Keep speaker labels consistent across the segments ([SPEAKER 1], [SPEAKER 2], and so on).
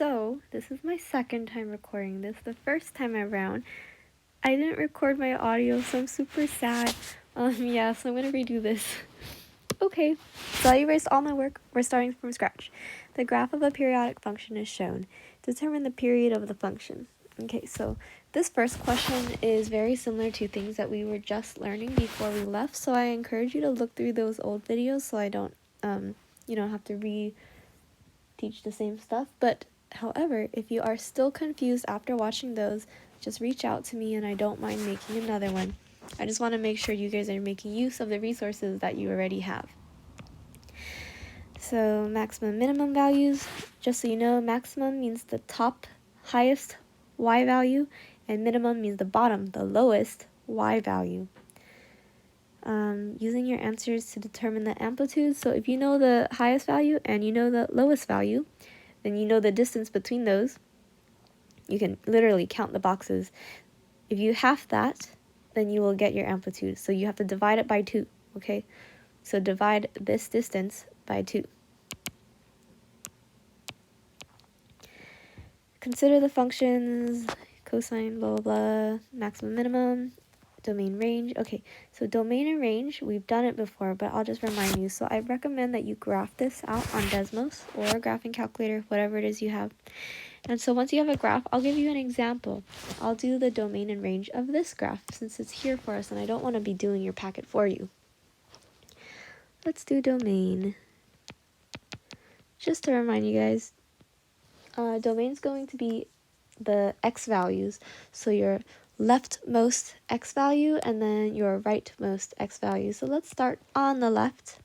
[SPEAKER 1] So, this is my second time recording this. The first time around, I didn't record my audio, so I'm super sad. Yeah, so I'm gonna redo this. Okay, so I erased all my work. We're starting from scratch. The graph of a periodic function is shown. Determine the period of the function. Okay, so this first question is very similar to things that we were just learning before we left, so I encourage you to look through those old videos so I don't, have to re-teach the same stuff. But however, if you are still confused after watching those, just reach out to me and I don't mind making another one. I just want to make sure you guys are making use of the resources that you already have. So maximum minimum values, just so you know, maximum means the top highest y value and minimum means the bottom, the lowest y value. Using your answers to determine the amplitude. So if you know the highest value and you know the lowest value, then you know the distance between those. You can literally count the boxes. If you half that, then you will get your amplitude. So you have to divide it by 2, okay? So divide this distance by 2. Consider the functions, cosine, blah, blah, blah, maximum, minimum, domain range. Okay, so domain and range, we've done it before, but I'll just remind you. So I recommend that you graph this out on Desmos or a graphing calculator, whatever it is you have. And so once you have a graph, I'll give you an example. I'll do the domain and range of this graph since it's here for us and I don't want to be doing your packet for you. Let's do domain. Just to remind you guys, domain is going to be the x values. So your leftmost x value and then your rightmost x value. So let's start on the left.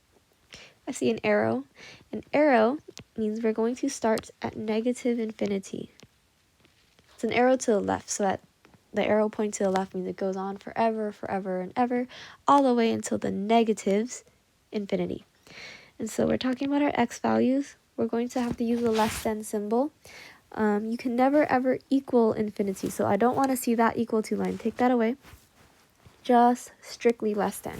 [SPEAKER 1] I see an arrow. An arrow means we're going to start at negative infinity. It's an arrow to the left, so at the arrow point to the left means it goes on forever, forever, and ever, all the way until the negatives infinity. And so we're talking about our x values. We're going to have to use the less than symbol. You can never ever equal infinity, so I don't want to see that equal to line. Take that away. Just strictly less than.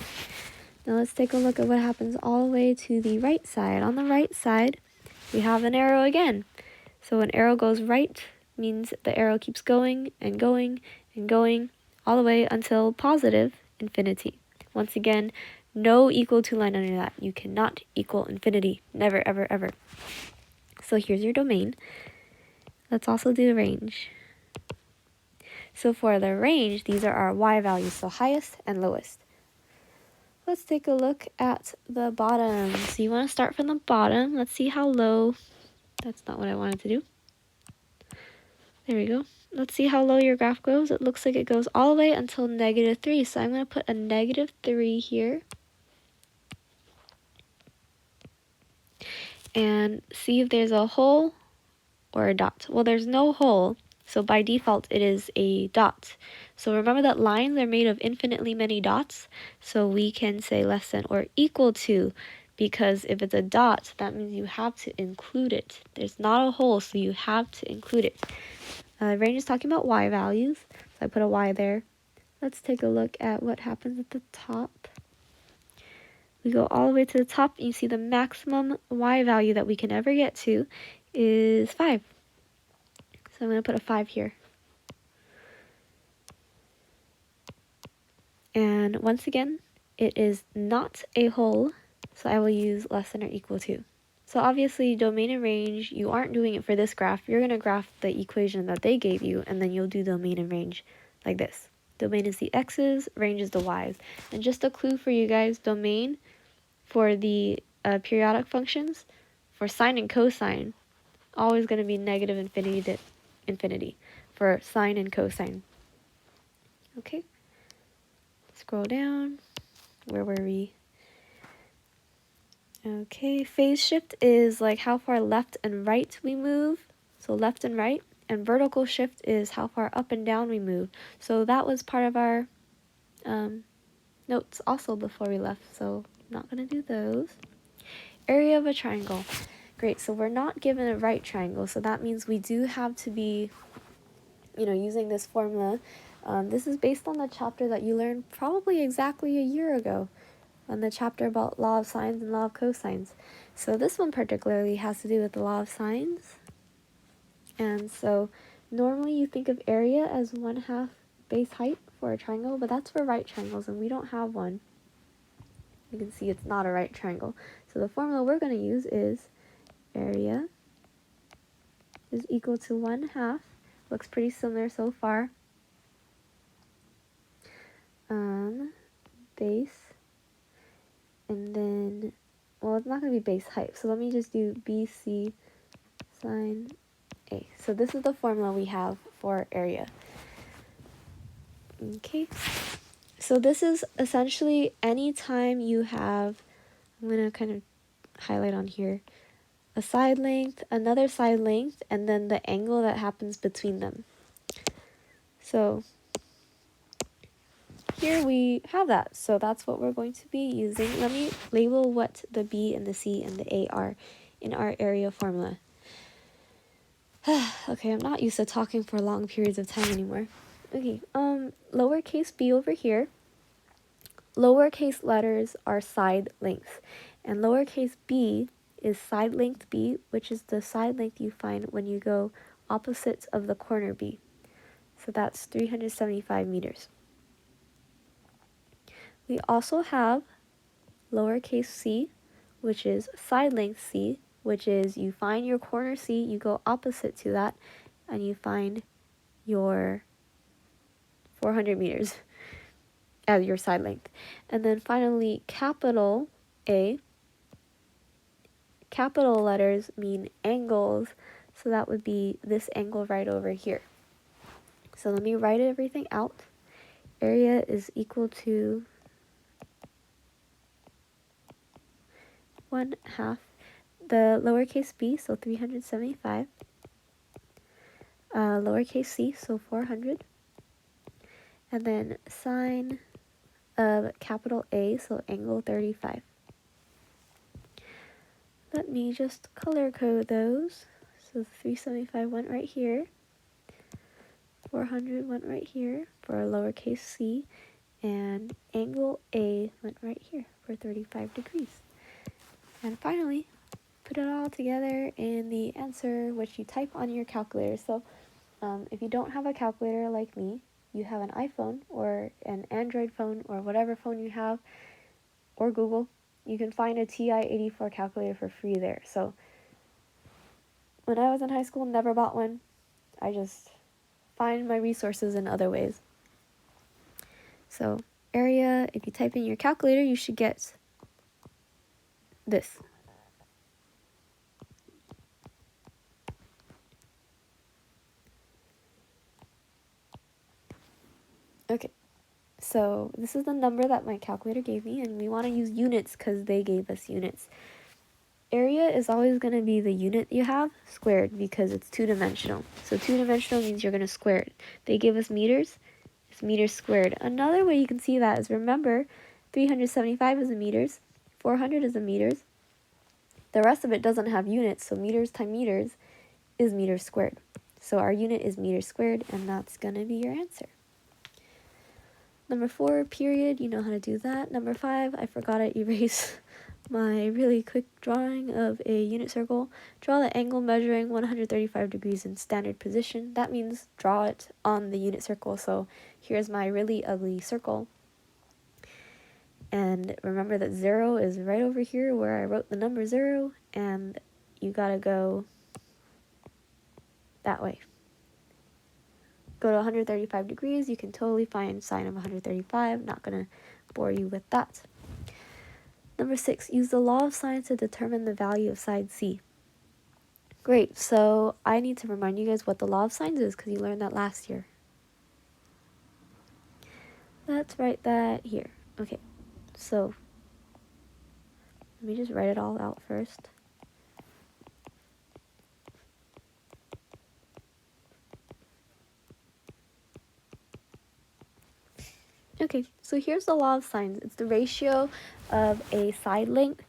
[SPEAKER 1] Now let's take a look at what happens all the way to the right side. On the right side, we have an arrow again. So an arrow goes right means the arrow keeps going and going and going all the way until positive infinity. Once again, no equal to line under that. You cannot equal infinity. Never, ever, ever. So here's your domain. Let's also do the range. So for the range, these are our y values, so highest and lowest. Let's take a look at the bottom. So you want to start from the bottom. Let's see how low. That's not what I wanted to do. There we go. Let's see how low your graph goes. It looks like it goes all the way until -3. So I'm going to put a -3 here. And see if there's a hole or a dot. Well, there's no hole. So by default, it is a dot. So remember that lines are made of infinitely many dots. So we can say less than or equal to, because if it's a dot, that means you have to include it. There's not a hole, so you have to include it. Range is talking about y values, so I put a y there. Let's take a look at what happens at the top. We go all the way to the top, and you see the maximum y value that we can ever get to is 5. So I'm going to put a 5 here. And once again, it is not a hole, so I will use less than or equal to. So obviously, domain and range, you aren't doing it for this graph. You're going to graph the equation that they gave you, and then you'll do domain and range like this. Domain is the x's, range is the y's. And just a clue for you guys, domain for the periodic functions, for sine and cosine, always going to be negative infinity to infinity for sine and cosine. Okay, scroll down. Where were we? Okay, phase shift is like how far left and right we move. So left and right. And vertical shift is how far up and down we move. So that was part of our notes also before we left. So I'm not going to do those. Area of a triangle. Great, so we're not given a right triangle. So that means we do have to be, using this formula. This is based on the chapter that you learned probably exactly a year ago. On the chapter about law of sines and law of cosines. So this one particularly has to do with the law of sines. And so normally you think of area as 1/2 base height for a triangle, but that's for right triangles, and we don't have one. You can see it's not a right triangle. So the formula we're going to use is area is equal to 1/2. Looks pretty similar so far. Base, and then, well, it's not going to be base height, so let me just do BC sine A. So this is the formula we have for area. Okay, so this is essentially any time you have, I'm going to kind of highlight on here, a side length, another side length, and then the angle that happens between them. So here we have that. So that's what we're going to be using. Let me label what the B and the C and the A are in our area formula. Okay, I'm not used to talking for long periods of time anymore. Okay, lowercase b over here. Lowercase letters are side lengths, and lowercase b is side length b, which is the side length you find when you go opposites of the corner b. So that's 375 meters. We also have lowercase c, which is side length c, which is you find your corner c, you go opposite to that, and you find your 400 meters as your side length. And then finally, capital A. Capital letters mean angles, so that would be this angle right over here. So let me write everything out. Area is equal to 1/2 the lowercase b, so 375, lowercase c, so 400, and then sine of capital A, so angle 35. Let me just color code those. So 375 went right here, 400 went right here for a lowercase c, and angle A went right here for 35 degrees. And finally, put it all together in the answer which you type on your calculator. So if you don't have a calculator like me, you have an iPhone or an Android phone or whatever phone you have, or Google, you can find a TI-84 calculator for free there. So when I was in high school, never bought one. I just find my resources in other ways. So area, if you type in your calculator, you should get this. Okay, so this is the number that my calculator gave me, and we want to use units because they gave us units. Area is always going to be the unit you have squared because it's two-dimensional. So two-dimensional means you're going to square it. They gave us meters. It's meters squared. Another way you can see that is, remember, 375 is in meters, 400 is in meters. The rest of it doesn't have units, so meters times meters is meters squared. So our unit is meters squared, and that's going to be your answer. Number 4, period, you know how to do that. Number 5, I forgot to erase my really quick drawing of a unit circle. Draw the angle measuring 135 degrees in standard position. That means draw it on the unit circle. So here's my really ugly circle. And remember that 0 is right over here where I wrote the number 0, and you gotta go that way. Go to 135 degrees, you can totally find sine of 135. Not gonna bore you with that. Number 6, use the law of sines to determine the value of side C. Great, so I need to remind you guys what the law of sines is because you learned that last year. Let's write that here. Okay, so let me just write it all out first. Okay, so here's the law of sines. It's the ratio of a side length,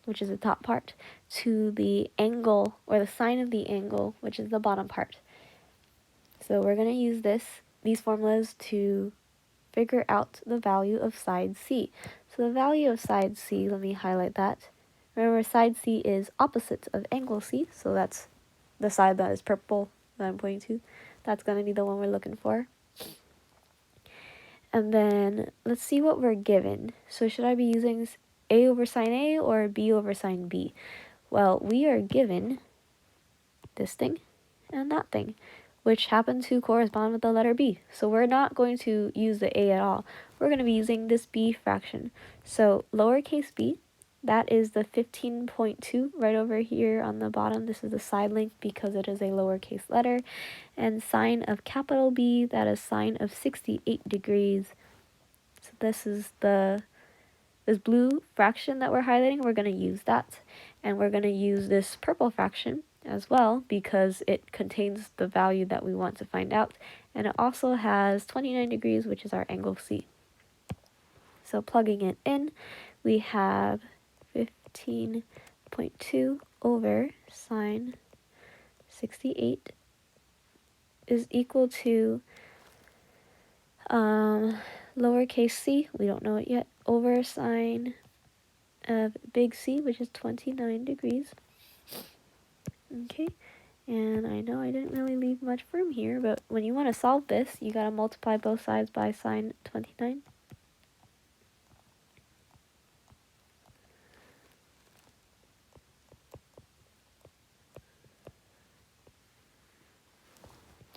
[SPEAKER 1] which is the top part, to the angle, or the sine of the angle, which is the bottom part. So we're going to use these formulas to figure out the value of side C. So the value of side C, let me highlight that. Remember, side C is opposite of angle C, so that's the side that is purple that I'm pointing to. That's going to be the one we're looking for. And then let's see what we're given. So should I be using A over sine A or B over sine B? Well, we are given this thing and that thing, which happen to correspond with the letter B. So we're not going to use the A at all. We're going to be using this B fraction. So lowercase b, that is the 15.2 right over here on the bottom. This is the side length because it is a lowercase letter. And sine of capital B, that is sine of 68 degrees. So this is this blue fraction that we're highlighting. We're going to use that. And we're going to use this purple fraction as well because it contains the value that we want to find out. And it also has 29 degrees, which is our angle C. So plugging it in, we have 15.2 over sine 68 is equal to lowercase c, we don't know it yet, over sine of big C, which is 29 degrees. Okay, and I know I didn't really leave much room here, but when you want to solve this, you got to multiply both sides by sine 29.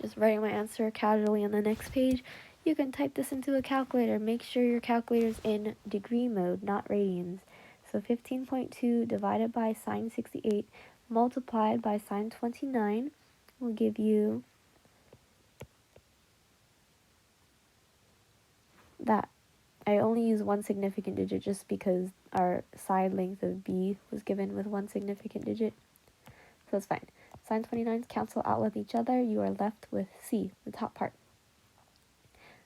[SPEAKER 1] Just writing my answer casually on the next page. You can type this into a calculator. Make sure your calculator's in degree mode, not radians. So 15.2 divided by sine 68 multiplied by sine 29 will give you that. I only use one significant digit just because our side length of B was given with one significant digit. So it's fine. Sine 29s cancel out with each other. You are left with C, the top part.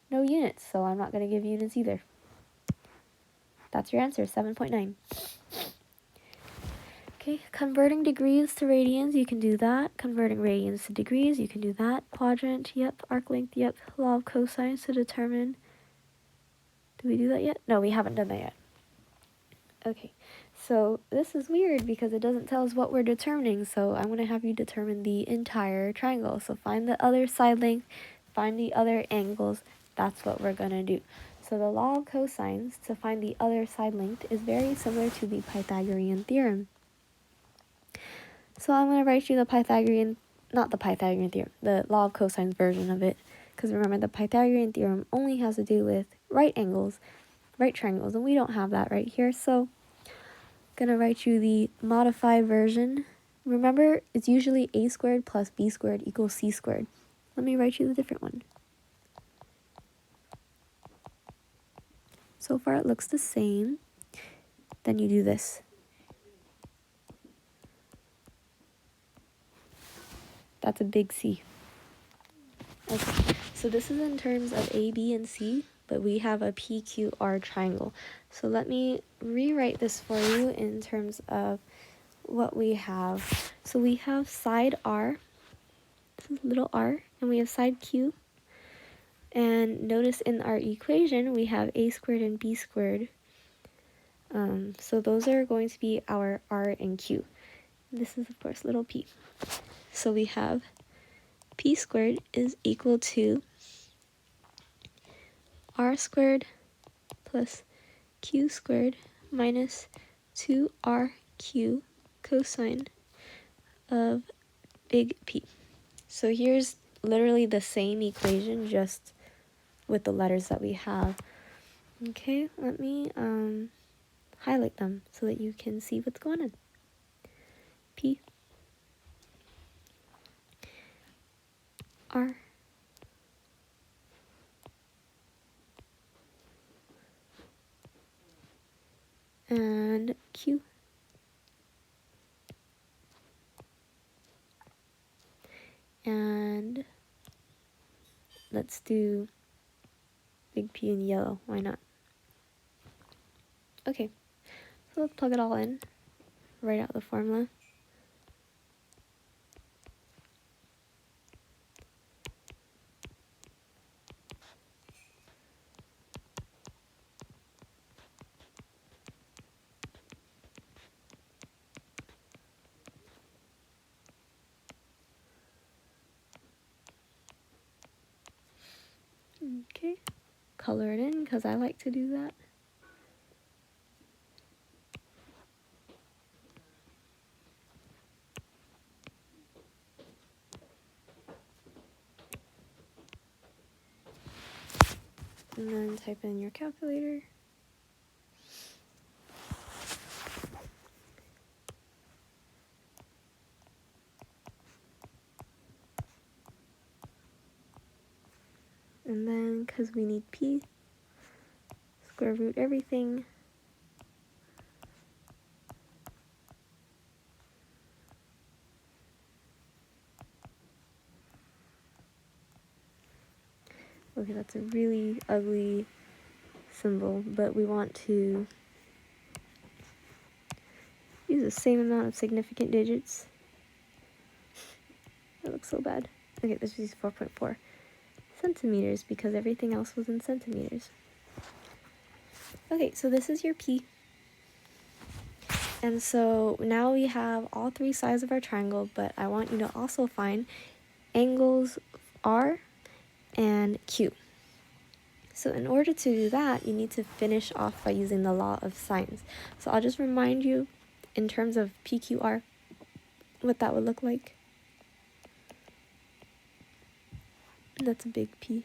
[SPEAKER 1] No units, so I'm not going to give units either. That's your answer, 7.9. Okay, converting degrees to radians, you can do that. Converting radians to degrees, you can do that. Quadrant, yep. Arc length, yep. Law of cosines to determine. Did we do that yet? No, we haven't done that yet. Okay, so this is weird because it doesn't tell us what we're determining, so I'm going to have you determine the entire triangle. So find the other side length, find the other angles, that's what we're going to do. So the law of cosines to find the other side length is very similar to the Pythagorean theorem. So I'm going to write you the Pythagorean, not the Pythagorean theorem, the law of cosines version of it. Because remember, the Pythagorean theorem only has to do with right angles, right triangles, and we don't have that right here. So I'm going to write you the modified version. Remember, it's usually a squared plus b squared equals c squared. Let me write you the different one. So far it looks the same. Then you do this. That's a big C. Okay, so this is in terms of A, B, and C, but we have a PQR triangle. So let me rewrite this for you in terms of what we have. So we have side R, this is little r, and we have side Q. And notice in our equation, we have a squared and b squared. So those are going to be our r and q. This is, of course, little p. So we have p squared is equal to r squared plus q squared minus 2rq cosine of big P. So here's literally the same equation, just with the letters that we have. Okay, let me highlight them so that you can see what's going on. P R and Q and let's do big P in yellow, why not? Okay, so let's plug it all in, write out the formula. Okay, color it in because I like to do that. And then type in your calculator. And then, because we need p, square root everything. Okay, that's a really ugly symbol, but we want to use the same amount of significant digits. That looks so bad. Okay, let's use 4.4 centimeters because everything else was in centimeters. Okay, so this is your P. And so now we have all three sides of our triangle, but I want you to also find angles R and Q. So in order to do that, you need to finish off by using the law of sines. So I'll just remind you in terms of PQR what that would look like. That's a big P.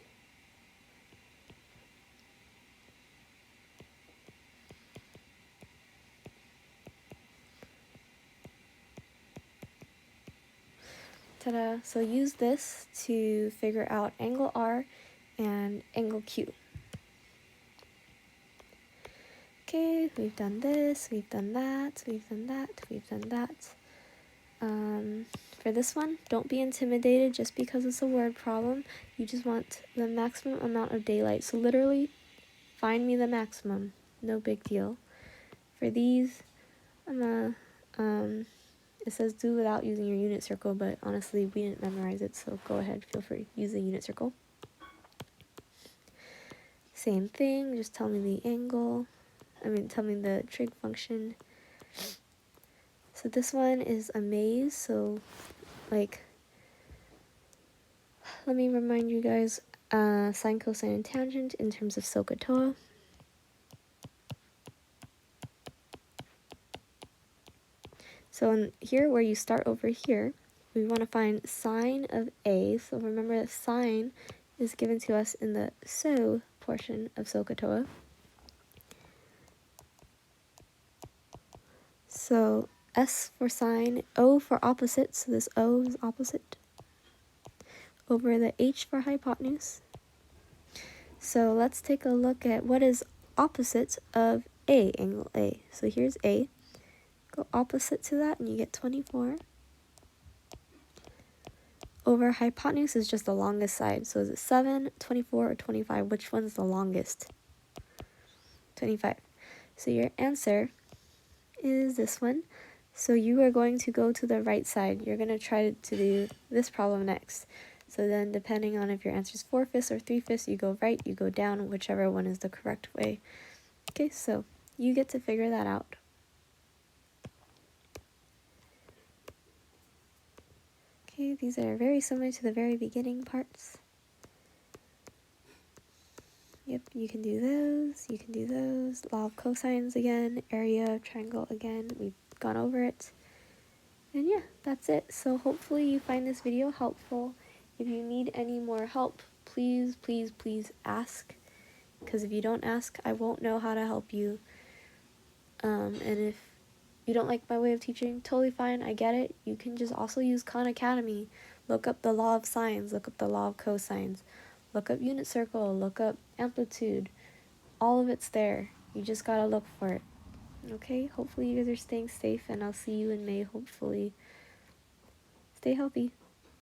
[SPEAKER 1] Ta-da! So use this to figure out angle R and angle Q. Okay, we've done this, we've done that, we've done that, we've done that. For this one, don't be intimidated just because it's a word problem. You just want the maximum amount of daylight. So literally, find me the maximum. No big deal. For these, it says do without using your unit circle, but honestly, we didn't memorize it, so go ahead, feel free, use the unit circle. Same thing, just tell me the angle. Tell me the trig function. So this one is a maze, so like, let me remind you guys, sine, cosine, and tangent in terms of SOHCAHTOA. So in here, where you start over here, we want to find sine of A. So remember that sine is given to us in the SO portion of SOHCAHTOA. So S for sine, O for opposite, so this O is opposite, over the H for hypotenuse. So let's take a look at what is opposite of A, angle A. So here's A. Go opposite to that and you get 24. Over hypotenuse is just the longest side. So is it 7, 24, or 25? Which one's the longest? 25. So your answer is this one. So you are going to go to the right side. You're going to try to do this problem next. So then depending on if your answer is 4/5 or 3/5, you go right, you go down, whichever one is the correct way. Okay, so you get to figure that out. Okay, these are very similar to the very beginning parts. Yep, you can do those, you can do those. Law of cosines again, area of triangle again, we've gone over it. And yeah, that's it. So hopefully you find this video helpful. If you need any more help, please, please, please ask. Because if you don't ask, I won't know how to help you. And if you don't like my way of teaching, totally fine, I get it. You can just also use Khan Academy. Look up the law of sines, look up the law of cosines, look up unit circle, look up amplitude. All of it's there. You just gotta look for it. Okay, hopefully you guys are staying safe, and I'll see you in May, hopefully. Stay healthy.